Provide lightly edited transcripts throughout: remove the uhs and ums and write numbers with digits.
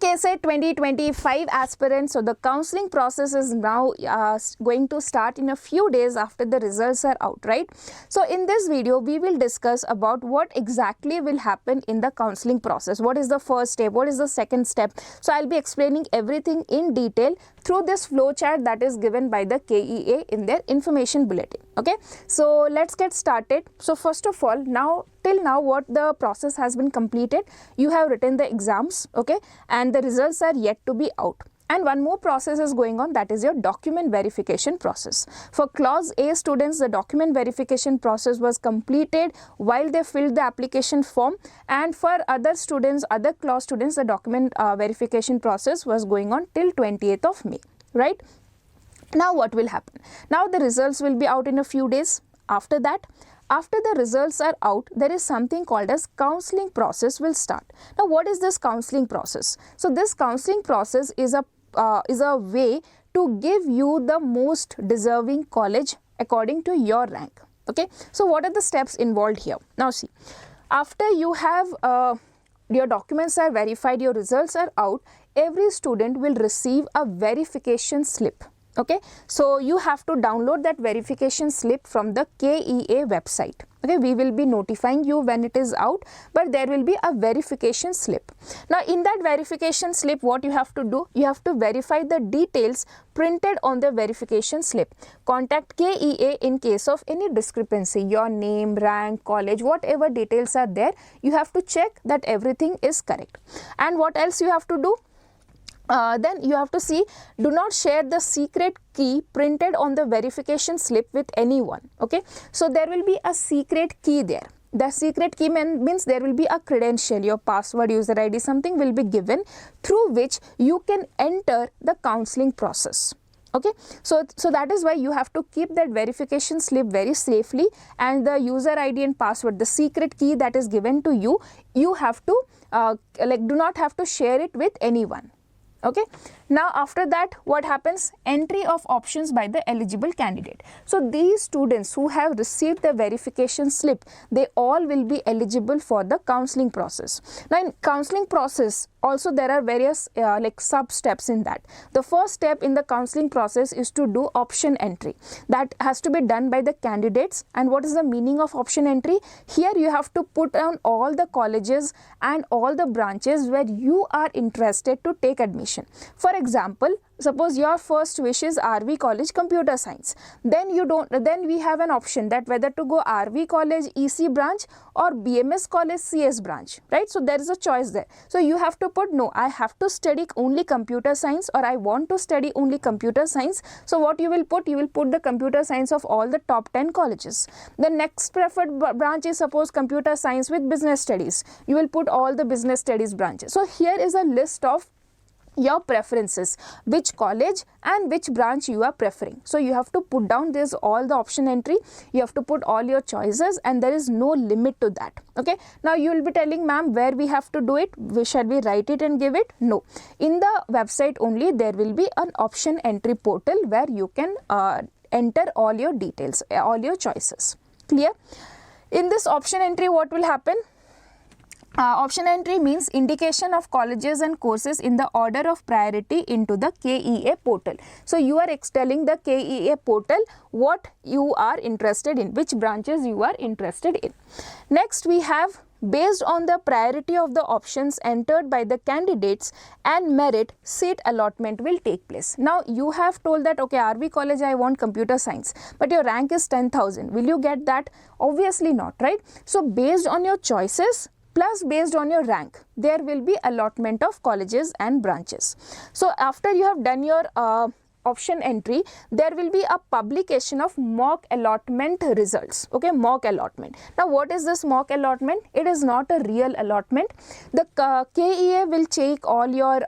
KCET 2025 aspirants, so the counseling process is now going to start in a few days after the results are out, right? So in this video, we will discuss about what exactly will happen in the counseling process. What is the first step? What is the second step? So I'll be explaining everything in detail through this flowchart that is given by the KEA in their information bulletin. Okay, so let's get started. So first of all, till now what the process has been completed, you have written the exams, okay, and the results are yet to be out. And one more process is going on, that is your document verification process. For clause A students, the document verification process was completed while they filled the application form, and for other students, other clause students, the document verification process was going on till 28th of May, right? Now what will happen? Now the results will be out in a few days. After that, after the results are out, there is something called as counseling process will start. Now what is this counseling process? So this counseling process is a way to give you the most deserving college according to your rank. Okay, so what are the steps involved here? Now see, after you have your documents are verified, your results are out, every student will receive a verification slip. Okay, so you have to download that verification slip from the KEA website. Okay, we will be notifying you when it is out, but there will be a verification slip. Now in that verification slip, what you have to do, you have to verify the details printed on the verification slip. Contact KEA in case of any discrepancy, your name, rank, college, whatever details are there, you have to check that everything is correct. And what else you have to do? Then you have to see, do not share the secret key printed on the verification slip with anyone. Okay, so there will be a secret key there. The secret key means there will be a credential, your password, user ID, something will be given through which you can enter the counseling process. Okay, so that is why you have to keep that verification slip very safely, and the user ID and password, the secret key that is given to you, you have to do not have to share it with anyone. Okay, now after that what happens? Entry of options by the eligible candidate. So these students who have received the verification slip, they all will be eligible for the counseling process. Now in counseling process also there are various sub steps in that. The first step in the counseling process is to do option entry. That has to be done by the candidates. And what is the meaning of option entry? Here you have to put down all the colleges and all the branches where you are interested to take admission. For example, suppose your first wish is RV College Computer Science. Then we have an option that whether to go RV College EC branch or BMS College CS branch, right? So there is a choice there. So you have to put, no, I have to study only computer science, or I want to study only computer science. So what you will put? You will put the computer science of all the top 10 colleges. The next preferred branch is suppose computer science with business studies. You will put all the business studies branches. So here is a list of your preferences, which college and which branch you are preferring. So you have to put down this all the option entry, you have to put all your choices, and there is no limit to that. Okay, now you will be telling, ma'am, where we have to do it? Shall we write it and give it? No, in the website only there will be an option entry portal where you can enter all your details, all your choices. Clear? In this option entry, what will happen? Option entry means indication of colleges and courses in the order of priority into the KEA portal. So you are telling the KEA portal what you are interested in, which branches you are interested in. Next we have, based on the priority of the options entered by the candidates and merit, seat allotment will take place. Now you have told that, okay, RV College I want computer science, but your rank is 10,000. Will you get that? Obviously not, right? So based on your choices plus based on your rank, there will be allotment of colleges and branches. So after you have done your option entry, there will be a publication of mock allotment results. Okay, mock allotment. Now what is this mock allotment? It is not a real allotment. The KEA will take all your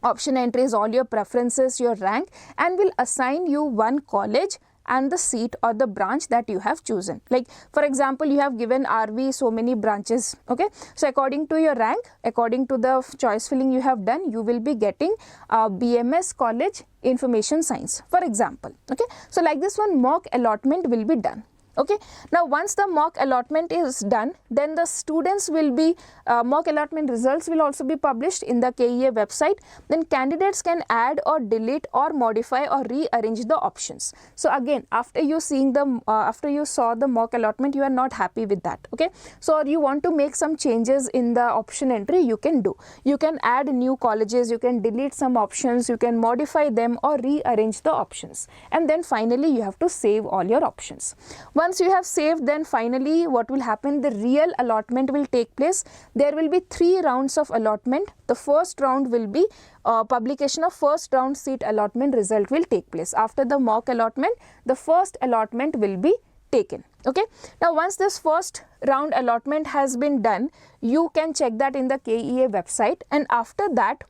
option entries, all your preferences, your rank, and will assign you one college and the seat or the branch that you have chosen. Like for example, you have given RV so many branches. Okay, so according to your rank, according to the choice filling you have done, you will be getting BMS College Information Science, for example. Okay, so like this one mock allotment will be done. Okay, now once the mock allotment is done, then the students will be mock allotment results will also be published in the KEA website. Then candidates can add or delete or modify or rearrange the options. So again, after you seeing the after you saw the mock allotment, you are not happy with that. Okay, so you want to make some changes in the option entry, you can do. You can add new colleges, you can delete some options, you can modify them or rearrange the options, and then finally you have to save all your options. Once you have saved, then finally what will happen, the real allotment will take place. There will be 3 rounds of allotment. The first round will be publication of first round seat allotment result will take place. After the mock allotment, the first allotment will be taken. Okay, now once this first round allotment has been done, you can check that in the KEA website, and after that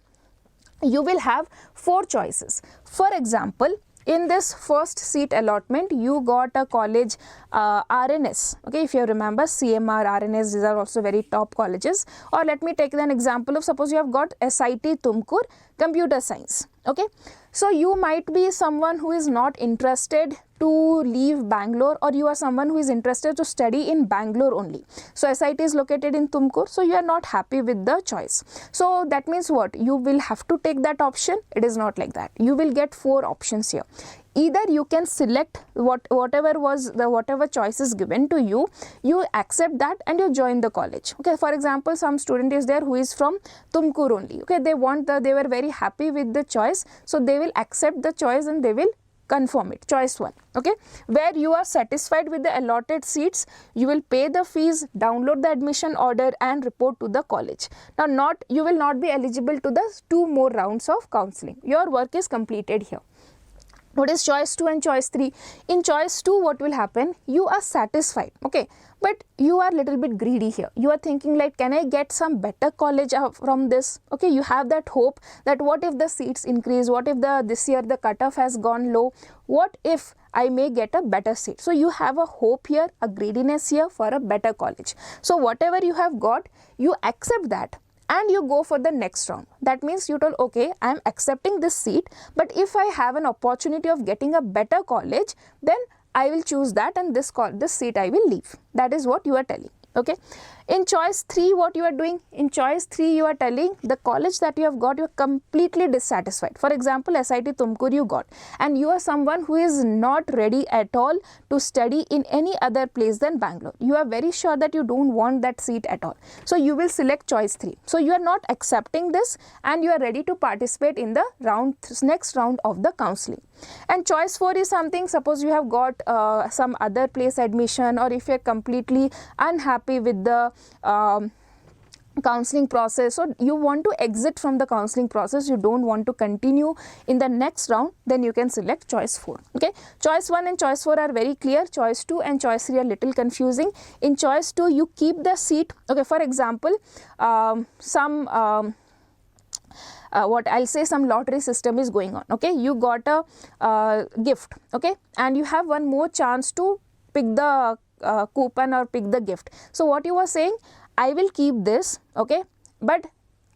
you will have 4 choices. For example, in this first seat allotment, you got a college RNS. Okay, if you remember CMR, RNS, these are also very top colleges. Or let me take an example of, suppose you have got SIT Tumkur Computer Science. Okay, so you might be someone who is not interested to leave Bangalore, or you are someone who is interested to study in Bangalore only. So SIT is located in Tumkur, so you are not happy with the choice. So that means what? You will have to take that option. It is not like that. You will get 4 options here. Either you can select whatever choice is given to you, you accept that and you join the college. Okay, for example, some student is there who is from Tumkur only. Okay, they were very happy with the choice, so they will accept the choice and they will confirm it, choice 1. Okay, where you are satisfied with the allotted seats, you will pay the fees, download the admission order and report to the college. Now you will not be eligible to the 2 more rounds of counselling. Your work is completed here. What is choice 2 and choice 3? In choice 2, what will happen? You are satisfied, okay, but you are little bit greedy here. You are thinking like, can I get some better college from this? Okay, you have that hope that what if the seats increase? What if this year the cutoff has gone low? What if I may get a better seat? So you have a hope here, a greediness here for a better college. So whatever you have got, you accept that and you go for the next round. That means you told, okay, I am accepting this seat, but if I have an opportunity of getting a better college, then I will choose that, and this seat I will leave. That is what you are telling. Okay, in choice 3, what you are doing? In choice 3, you are telling the college that you have got, you are completely dissatisfied. For example, SIT Tumkur you got, and you are someone who is not ready at all to study in any other place than Bangalore. You are very sure that you don't want that seat at all. So you will select choice 3. So you are not accepting this and you are ready to participate in the next round of the counselling. And choice 4 is something, suppose you have got some other place admission, or if you are completely unhappy with the counselling process, so you want to exit from the counselling process, you don't want to continue in the next round, then you can select choice 4. Okay, choice 1 and choice 4 are very clear. Choice 2 and choice 3 are little confusing. In choice 2, you keep the seat. Okay, for example, what I'll say, some lottery system is going on. Okay, you got a gift, okay, and you have one more chance to pick the coupon or pick the gift. So what you were saying, I will keep this, okay, but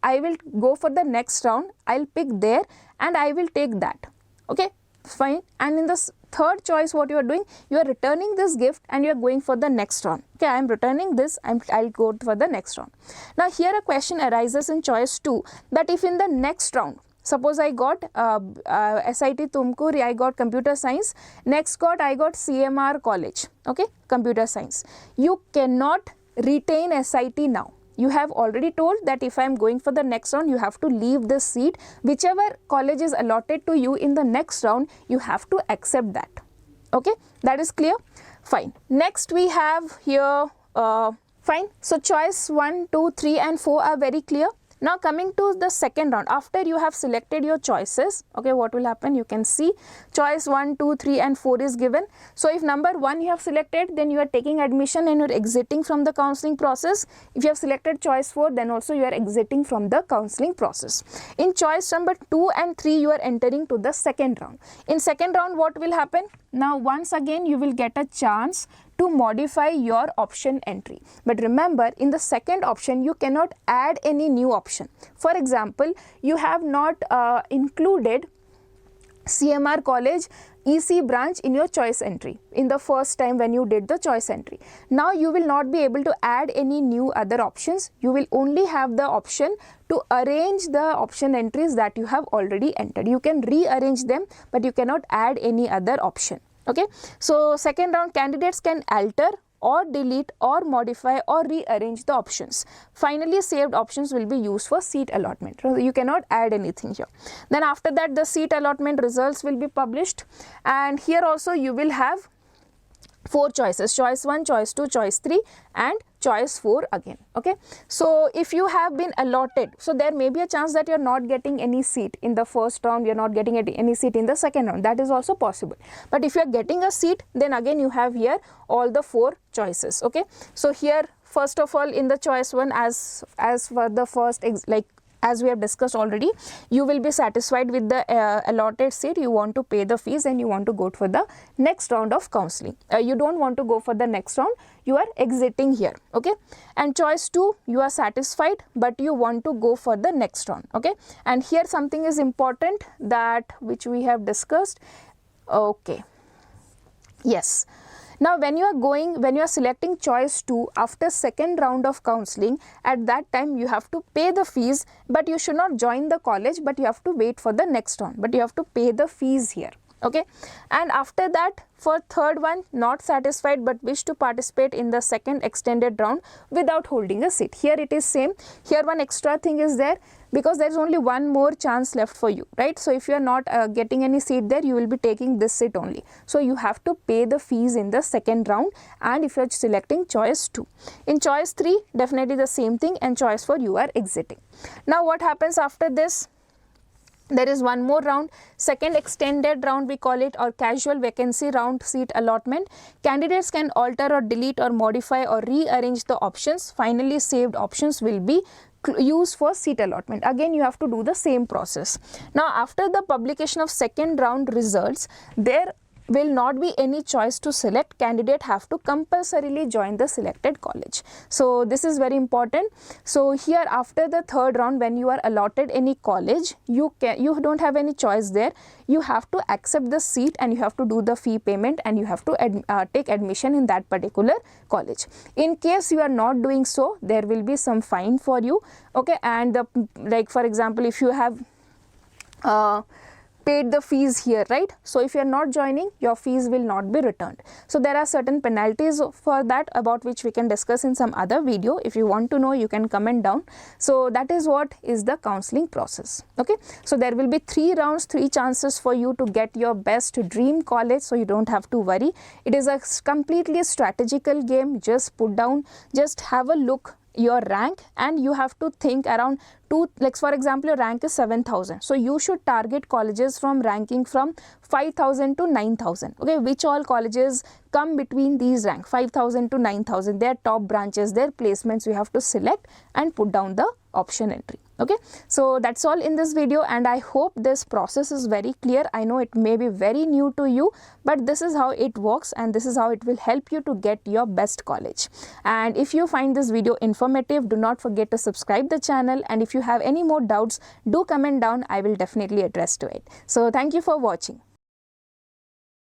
I will go for the next round, I'll pick there and I will take that. Okay, fine. And in the third choice, what you are doing, you are returning this gift and you are going for the next round. Okay, I am returning this, I'll go for the next round. Now here a question arises in choice 2, that if in the next round, suppose I got SIT Tumkur, I got computer science, next I got CMR college, okay, computer science. You cannot retain SIT now. You have already told that if I am going for the next round, you have to leave this seat. Whichever college is allotted to you in the next round, you have to accept that. Okay, that is clear? Fine. Next we have here, fine. So choice 1, 2, 3 and 4 are very clear. Now coming to the second round, after you have selected your choices, okay, what will happen? You can see choice 1, 2, 3 and 4 is given. So if number 1 you have selected, then you are taking admission and you are exiting from the counselling process. If you have selected choice 4, then also you are exiting from the counselling process. In choice number 2 and 3, you are entering to the second round. In second round, what will happen? Now once again you will get a chance to modify your option entry. But remember, in the second option, you cannot add any new option. For example, you have not included CMR College EC branch in your choice entry in the first time when you did the choice entry. Now you will not be able to add any new other options. You will only have the option to arrange the option entries that you have already entered. You can rearrange them, but you cannot add any other option. Okay, so second round, candidates can alter or delete or modify or rearrange the options. Finally, saved options will be used for seat allotment. You cannot add anything here. Then after that, the seat allotment results will be published, and here also you will have 4 choices: choice 1, choice 2, choice 3 and choice 4 again. Okay, so if you have been allotted, so there may be a chance that you are not getting any seat in the first round, you are not getting any seat in the second round. That is also possible. But if you are getting a seat, then again you have here all the 4 choices. Okay, so here first of all, in the choice 1, as for the first as we have discussed already, you will be satisfied with the allotted seat, you want to pay the fees and you want to go for the next round of counselling. You don't want to go for the next round, you are exiting here. Okay, and choice 2, you are satisfied but you want to go for the next round. Okay, and here something is important that which we have discussed. Okay, yes. Now when you are selecting choice 2 after second round of counselling, at that time you have to pay the fees, but you should not join the college, but you have to wait for the next round, but you have to pay the fees here. Okay, and after that, for third one, not satisfied but wish to participate in the second extended round without holding a seat. Here it is same. Here one extra thing is there, because there is only one more chance left for you, right? So if you are not getting any seat there, you will be taking this seat only. So you have to pay the fees in the second round, and if you are selecting choice 2. In choice 3, definitely the same thing, and choice 4, you are exiting. Now what happens after this? There is one more round, second extended round we call it, or casual vacancy round seat allotment. Candidates can alter or delete or modify or rearrange the options. Finally, saved options will be used for seat allotment. Again, you have to do the same process. Now, after the publication of second round results, there will not be any choice to select. Candidate have to compulsorily join the selected college. So this is very important. So here after the third round, when you are allotted any college, you don't have any choice there. You have to accept the seat and you have to do the fee payment, and you have to take admission in that particular college. In case you are not doing so, there will be some fine for you. Okay, and like for example, if you have paid the fees here, right? So if you are not joining, your fees will not be returned. So there are certain penalties for that, about which we can discuss in some other video. If you want to know, you can comment down. So that is what is the counselling process. Okay, so there will be 3 rounds, 3 chances for you to get your best dream college, so you don't have to worry. It is a completely strategical game. Just put down, just have a look your rank, and you have to think around like for example, your rank is 7,000, so you should target colleges from ranking from 5,000 to 9,000. okay, which all colleges come between these rank 5,000 to 9,000, their top branches, their placements you have to select and put down the option entry. Okay, so that's all in this video, and I hope this process is very clear. I know it may be very new to you, but this is how it works, and this is how it will help you to get your best college. And if you find this video informative, do not forget to subscribe the channel, and if you have any more doubts, do comment down. I will definitely address to it. So thank you for watching.